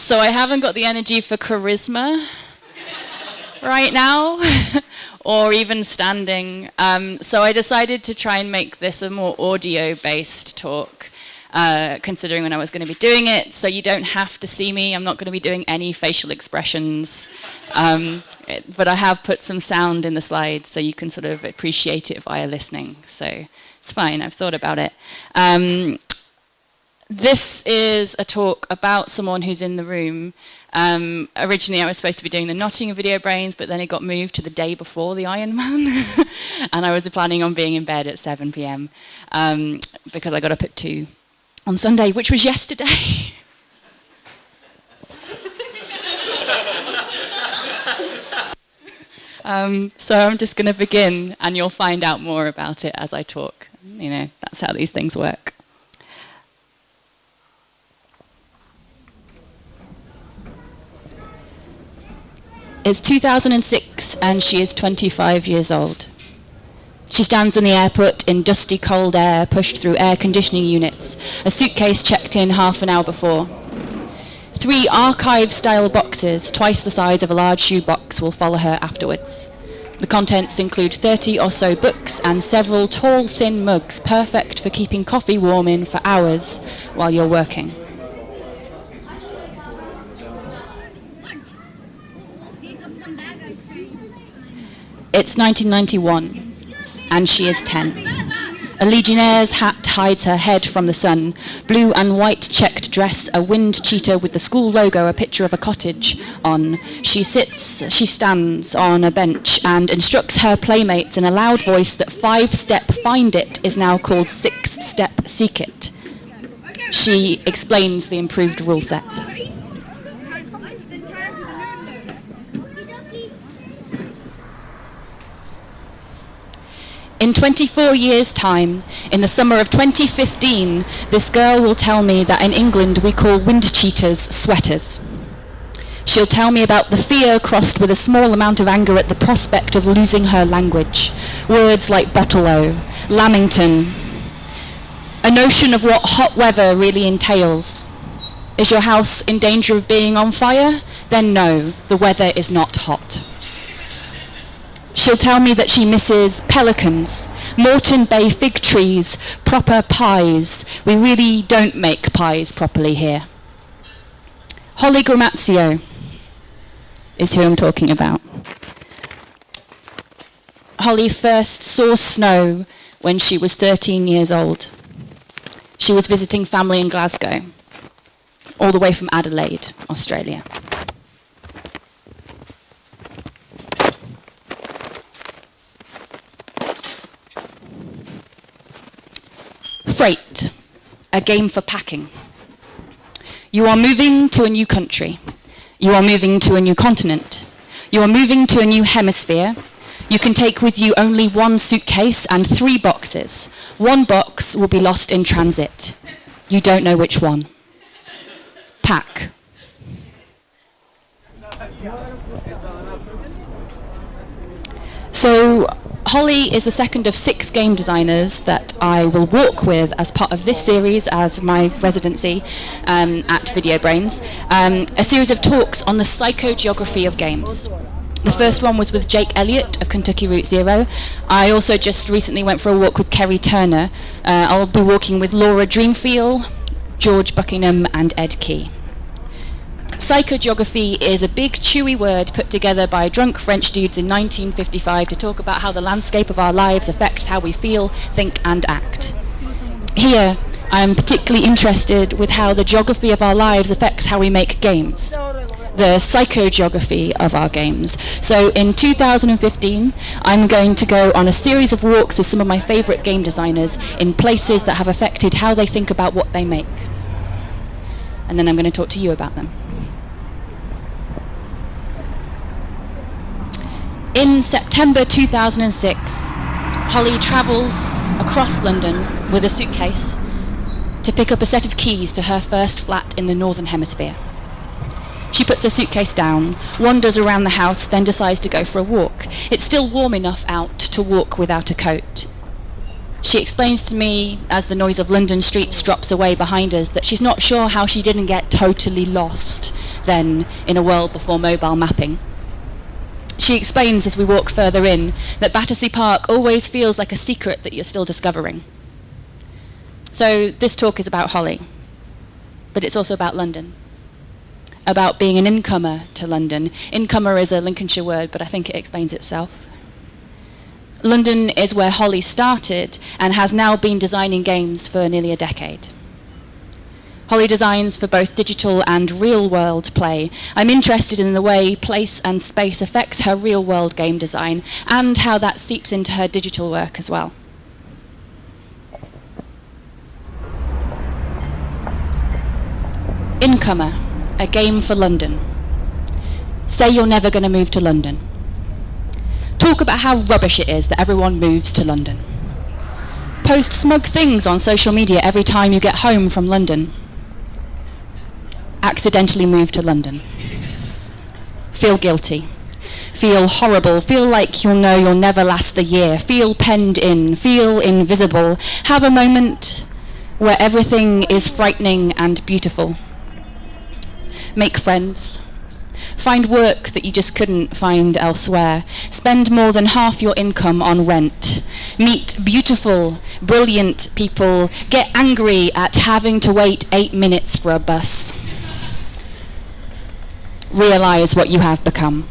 So I haven't got the energy for charisma right now, or even standing. So I decided to try and make this a more audio-based talk, considering when I was going to be doing it. So you don't have to see me. I'm not going to be doing any facial expressions. But I have put some sound in the slides so you can sort of appreciate it via listening. So it's fine. I've thought about it. This is a talk about someone who's in the room. Originally, I was supposed to be doing the Nottingham VideoBrains, but then it got moved to the day before the Iron Man. And I was planning on being in bed at 7 p.m. Because I got up at 2 on Sunday, which was yesterday. So I'm just going to begin, and you'll find out more about it as I talk. You know, that's how these things work. It's 2006 and she is 25 years old. She stands in the airport in dusty cold air pushed through air conditioning units, a suitcase checked in half an hour before. 3 archive-style boxes, twice the size of a large shoebox, will follow her afterwards. The contents include 30 or so books and several tall, thin mugs, perfect for keeping coffee warm in for hours while you're working. It's 1991, and she is 10. A Legionnaire's hat hides her head from the sun. Blue and white checked dress, a wind cheetah with the school logo, a picture of a cottage on. She stands on a bench and instructs her playmates in a loud voice that 5-step find it is now called 6-step seek it. She explains the improved rule set. In 24 years' time, in the summer of 2015, this girl will tell me that in England we call wind cheetahs sweaters. She'll tell me about the fear crossed with a small amount of anger at the prospect of losing her language. Words like bottle-o, lamington. A notion of what hot weather really entails. Is your house in danger of being on fire? Then no, the weather is not hot. She'll tell me that she misses pelicans, Moreton Bay fig trees, proper pies. We really don't make pies properly here. Holly Gramazio is who I'm talking about. Holly first saw snow when she was 13 years old. She was visiting family in Glasgow, all the way from Adelaide, Australia. Freight, a game for packing. You are moving to a new country. You are moving to a new continent. You are moving to a new hemisphere. You can take with you only 1 suitcase and 3 boxes. 1 box will be lost in transit. You don't know which one. Pack. So, Holly is the second of 6 game designers that I will walk with as part of this series as my residency at VideoBrains, a series of talks on the psychogeography of games. The first one was with Jake Elliott of Kentucky Route Zero. I also just recently went for a walk with Kerry Turner. I'll be walking with Laura Dreamfield, George Buckingham and Ed Key. Psychogeography is a big, chewy word put together by drunk French dudes in 1955 to talk about how the landscape of our lives affects how we feel, think, and act. Here, I am particularly interested with how the geography of our lives affects how we make games, the psychogeography of our games. So in 2015, I'm going to go on a series of walks with some of my favorite game designers in places that have affected how they think about what they make. And then I'm going to talk to you about them. In September 2006, Holly travels across London with a suitcase to pick up a set of keys to her first flat in the Northern Hemisphere. She puts her suitcase down, wanders around the house, then decides to go for a walk. It's still warm enough out to walk without a coat. She explains to me, as the noise of London streets drops away behind us, that she's not sure how she didn't get totally lost, then in a world before mobile mapping. She explains as we walk further in that Battersea Park always feels like a secret that you're still discovering. So this talk is about Holly, but it's also about London, about being an incomer to London. Incomer is a Lincolnshire word, but I think it explains itself. London is where Holly started and has now been designing games for nearly a decade. Holly designs for both digital and real-world play. I'm interested in the way place and space affects her real-world game design and how that seeps into her digital work as well. Incomer, a game for London. Say you're never going to move to London. Talk about how rubbish it is that everyone moves to London. Post smug things on social media every time you get home from London. Accidentally move to London. Feel guilty. Feel horrible. Feel like you'll know you'll never last the year. Feel penned in. Feel invisible. Have a moment where everything is frightening and beautiful. Make friends. Find work that you just couldn't find elsewhere. Spend more than half your income on rent. Meet beautiful, brilliant people. Get angry at having to wait 8 minutes for a bus. Realize what you have become.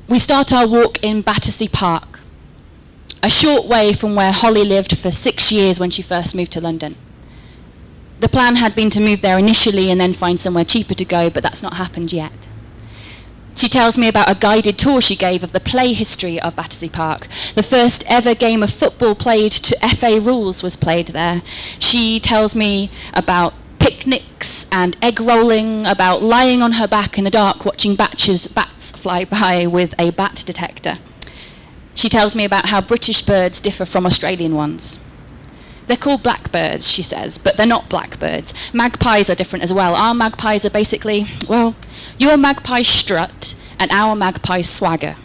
We start our walk in Battersea Park, a short way from where Holly lived for 6 years when she first moved to London. The plan had been to move there initially and then find somewhere cheaper to go, but that's not happened yet. She tells me about a guided tour she gave of the play history of Battersea Park. The first ever game of football played to FA rules was played there. She tells me about picnics and egg rolling, about lying on her back in the dark watching bats fly by with a bat detector. She tells me about how British birds differ from Australian ones. They're called blackbirds, she says, but they're not blackbirds. Magpies are different as well. Our magpies are basically, well, your magpies strut and our magpies swagger.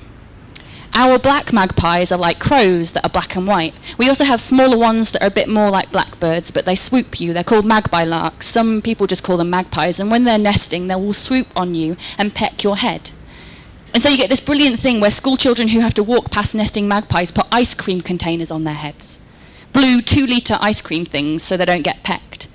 Our black magpies are like crows that are black and white. We also have smaller ones that are a bit more like blackbirds, but they swoop you. They're called magpie larks. Some people just call them magpies, and when they're nesting, they will swoop on you and peck your head. And so you get this brilliant thing where school children who have to walk past nesting magpies put ice cream containers on their heads. Blue 2-litre ice cream things so they don't get pecked.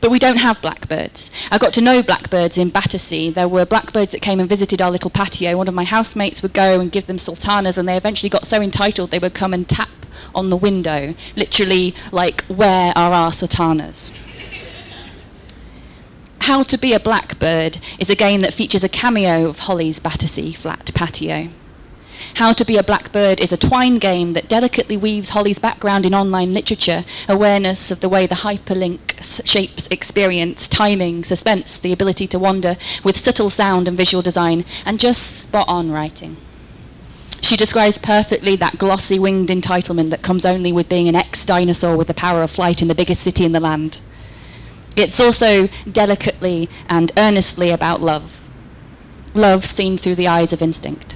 But we don't have blackbirds. I got to know blackbirds in Battersea. There were blackbirds that came and visited our little patio. One of my housemates would go and give them sultanas, and they eventually got so entitled they would come and tap on the window, literally like, where are our sultanas? How to Be a Blackbird is a game that features a cameo of Holly's Battersea flat patio. How to Be a Blackbird is a twine game that delicately weaves Holly's background in online literature, awareness of the way the hyperlink shapes experience, timing, suspense, the ability to wander, with subtle sound and visual design, and just spot-on writing. She describes perfectly that glossy winged entitlement that comes only with being an ex-dinosaur with the power of flight in the biggest city in the land. It's also delicately and earnestly about love. Love seen through the eyes of instinct.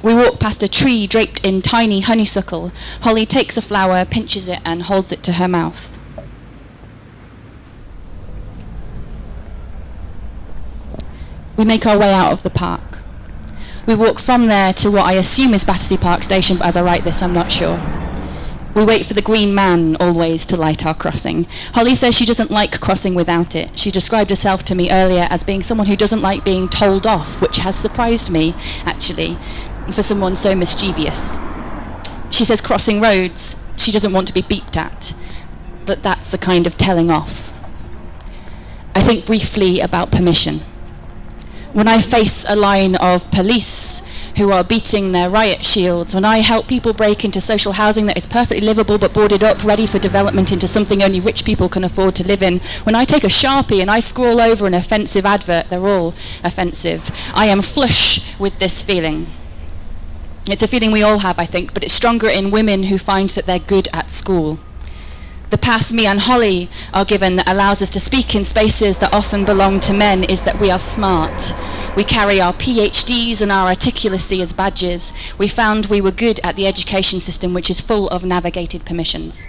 We walk past a tree draped in tiny honeysuckle. Holly takes a flower, pinches it, and holds it to her mouth. We make our way out of the park. We walk from there to what I assume is Battersea Park Station, but as I write this, I'm not sure. We wait for the green man always to light our crossing. Holly says she doesn't like crossing without it. She described herself to me earlier as being someone who doesn't like being told off, which has surprised me, actually, for someone so mischievous. She says crossing roads, she doesn't want to be beeped at, but that's a kind of telling off. I think briefly about permission. When I face a line of police who are beating their riot shields, when I help people break into social housing that is perfectly livable but boarded up, ready for development into something only rich people can afford to live in, when I take a Sharpie and I scroll over an offensive advert, they're all offensive, I am flush with this feeling. It's a feeling we all have, I think, but it's stronger in women who find that they're good at school. The pass me and Holly are given that allows us to speak in spaces that often belong to men is that we are smart. We carry our PhDs and our articulacy as badges. We found we were good at the education system, which is full of navigated permissions.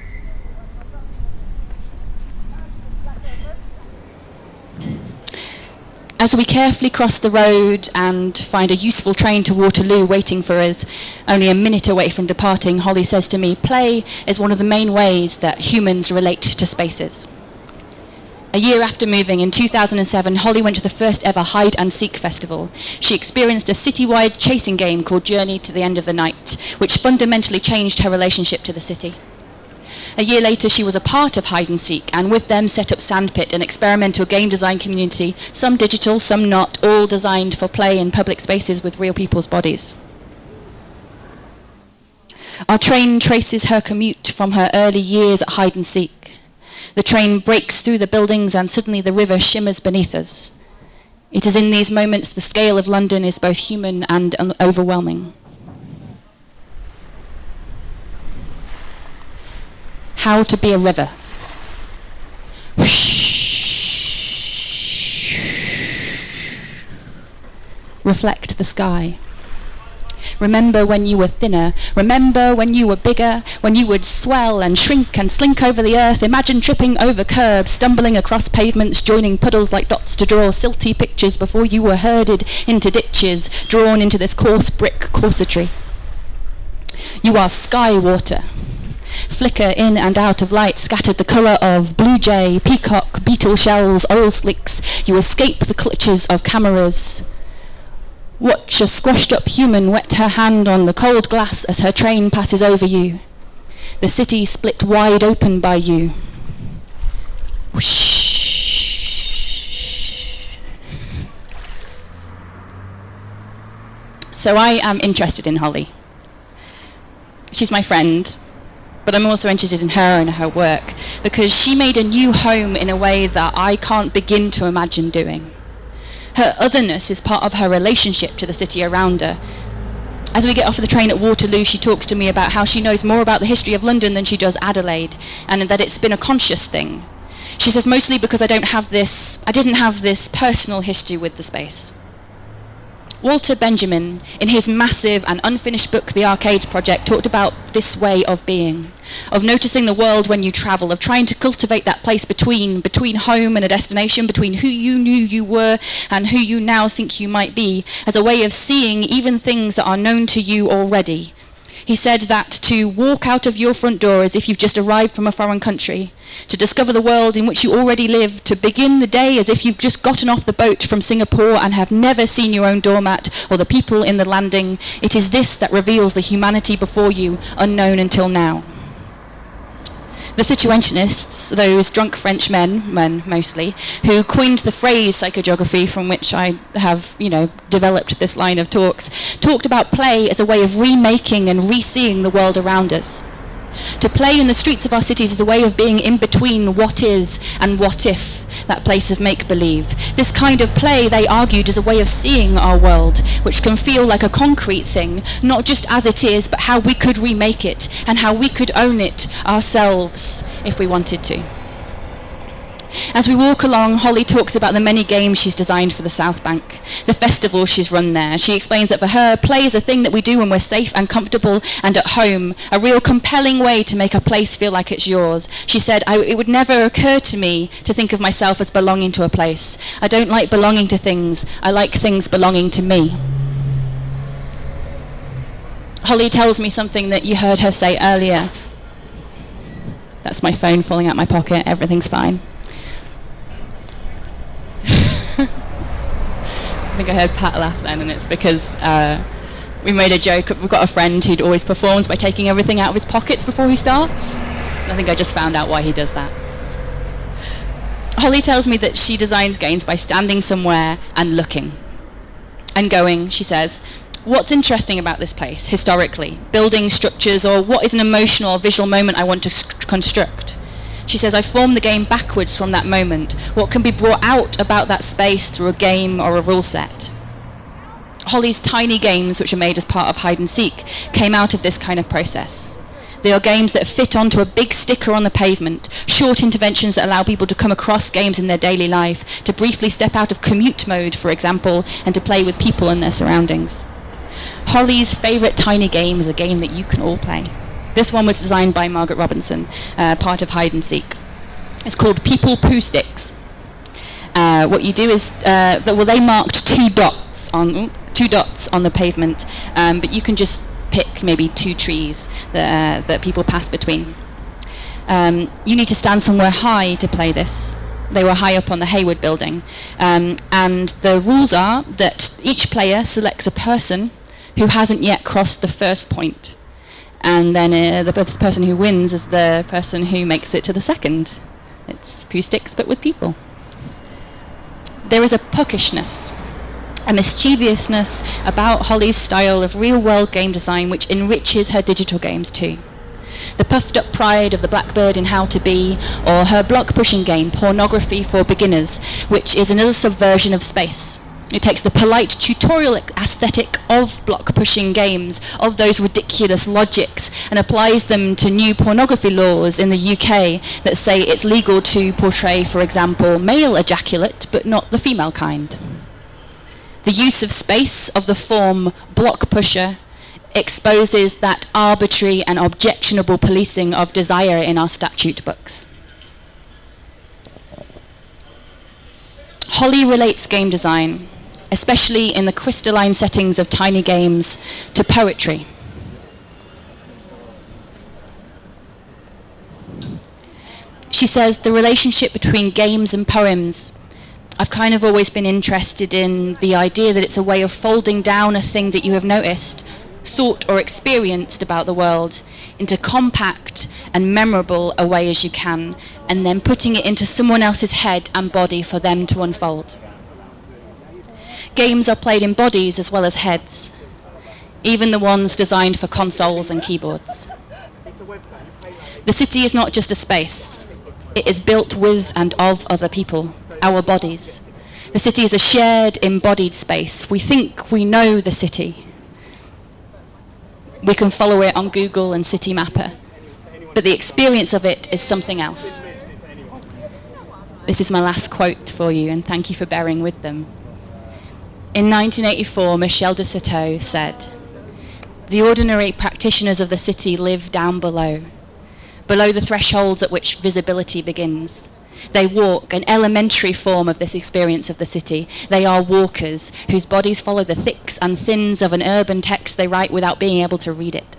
As we carefully cross the road and find a useful train to Waterloo waiting for us, only a minute away from departing, Holly says to me, play is one of the main ways that humans relate to spaces. A year after moving, in 2007, Holly went to the first ever Hide and Seek festival. She experienced a citywide chasing game called Journey to the End of the Night, which fundamentally changed her relationship to the city. A year later, she was a part of Hide and Seek, and with them set up Sandpit, an experimental game design community, some digital, some not, all designed for play in public spaces with real people's bodies. Our train traces her commute from her early years at Hide and Seek. The train breaks through the buildings and suddenly the river shimmers beneath us. It is in these moments the scale of London is both human and overwhelming. How to be a river. Reflect the sky. Remember when you were thinner. Remember when you were bigger, when you would swell and shrink and slink over the earth. Imagine tripping over curbs, stumbling across pavements, joining puddles like dots to draw silty pictures before you were herded into ditches, drawn into this coarse brick corsetry. You are sky water. Flicker in and out of light, scattered the colour of blue jay, peacock, beetle shells, oil slicks. You escape the clutches of cameras. Watch a squashed-up human wet her hand on the cold glass as her train passes over you. The city split wide open by you. Whoosh. So I am interested in Holly. She's my friend, but I'm also interested in her and her work because she made a new home in a way that I can't begin to imagine doing. Her otherness is part of her relationship to the city around her. As we get off the train at Waterloo, she talks to me about how she knows more about the history of London than she does Adelaide, and that it's been a conscious thing. She says mostly because I didn't have this personal history with the space. Walter Benjamin, in his massive and unfinished book, The Arcades Project, talked about this way of being, of noticing the world when you travel, of trying to cultivate that place between home and a destination, between who you knew you were and who you now think you might be, as a way of seeing even things that are known to you already. He said that to walk out of your front door as if you've just arrived from a foreign country, to discover the world in which you already live, to begin the day as if you've just gotten off the boat from Singapore and have never seen your own doormat or the people in the landing, it is this that reveals the humanity before you, unknown until now. The situationists, those drunk French men mostly, who coined the phrase psychogeography, from which I have, developed this line of talks, talked about play as a way of remaking and re-seeing the world around us. To play in the streets of our cities is a way of being in between what is and what if, that place of make-believe. This kind of play, they argued, is a way of seeing our world, which can feel like a concrete thing, not just as it is, but how we could remake it, and how we could own it ourselves if we wanted to. As we walk along, Holly talks about the many games she's designed for the South Bank, the festival she's run there. She explains that for her, play is a thing that we do when we're safe and comfortable and at home, a real compelling way to make a place feel like it's yours. She said, it would never occur to me to think of myself as belonging to a place. I don't like belonging to things. I like things belonging to me. Holly tells me something that you heard her say earlier. That's my phone falling out my pocket. Everything's fine. I think I heard Pat laugh then, and it's because we made a joke. We've got a friend who'd always performs by taking everything out of his pockets before he starts. I think I just found out why he does that. Holly tells me that she designs games by standing somewhere and looking and going, she says, what's interesting about this place historically, building structures, or what is an emotional or visual moment I want to construct? She says, I form the game backwards from that moment. What can be brought out about that space through a game or a rule set? Holly's tiny games, which are made as part of Hide and Seek, came out of this kind of process. They are games that fit onto a big sticker on the pavement, short interventions that allow people to come across games in their daily life, to briefly step out of commute mode, for example, and to play with people and their surroundings. Holly's favourite tiny game is a game that you can all play. This one was designed by Margaret Robinson, part of Hide and Seek. It's called People Poo Sticks. what you do is, they marked two dots on the pavement, but you can just pick maybe two trees that people pass between. You need to stand somewhere high to play this. They were high up on the Hayward building. And the rules are that each player selects a person who hasn't yet crossed the first point. And then the person who wins is the person who makes it to the second. It's Pooh Sticks, but with people. There is a puckishness, a mischievousness about Holly's style of real-world game design which enriches her digital games too. The puffed-up pride of the Blackbird in How to Be, or her block-pushing game, Pornography for Beginners, which is another subversion of space. It takes the polite tutorial aesthetic of block-pushing games, of those ridiculous logics, and applies them to new pornography laws in the UK that say it's legal to portray, for example, male ejaculate, but not the female kind. The use of space of the form block pusher exposes that arbitrary and objectionable policing of desire in our statute books. Holly relates game design, especially in the crystalline settings of tiny games, to poetry. She says the relationship between games and poems, I've kind of always been interested in the idea that it's a way of folding down a thing that you have noticed, thought or experienced about the world into compact and memorable a way as you can, and then putting it into someone else's head and body for them to unfold. Games are played in bodies as well as heads, even the ones designed for consoles and keyboards. The city is not just a space. It is built with and of other people, our bodies. The city is a shared, embodied space. We think we know the city. We can follow it on Google and City Mapper, but the experience of it is something else. This is my last quote for you, and thank you for bearing with them. In 1984, Michel de Certeau said, "The ordinary practitioners of the city live down below the thresholds at which visibility begins. They walk, an elementary form of this experience of the city. They are walkers, whose bodies follow the thicks and thins of an urban text they write without being able to read it.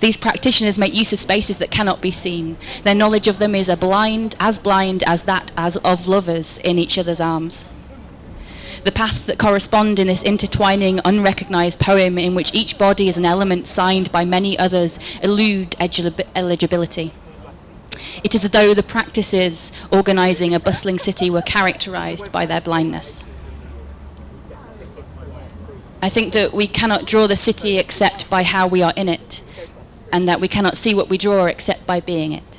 These practitioners make use of spaces that cannot be seen. Their knowledge of them is as blind as that as of lovers in each other's arms. The paths that correspond in this intertwining, unrecognized poem in which each body is an element signed by many others elude eligibility. It is as though the practices organizing a bustling city were characterized by their blindness." I think that we cannot draw the city except by how we are in it, and that we cannot see what we draw except by being it.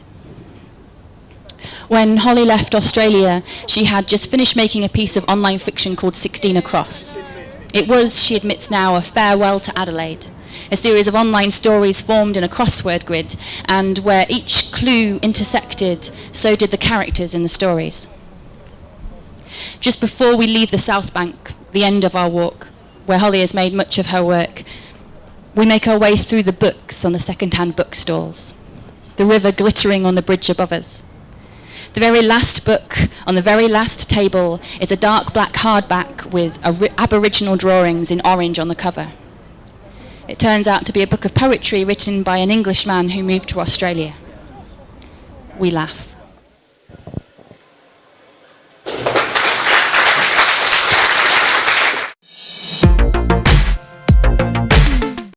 When Holly left Australia, she had just finished making a piece of online fiction called 16 Across. It was, she admits now, a farewell to Adelaide, a series of online stories formed in a crossword grid, and where each clue intersected, so did the characters in the stories. Just before we leave the South Bank, the end of our walk, where Holly has made much of her work, we make our way through the books on the second-hand bookstores, the river glittering on the bridge above us. The very last book on the very last table is a dark black hardback with Aboriginal drawings in orange on the cover. It turns out to be a book of poetry written by an Englishman who moved to Australia. We laugh.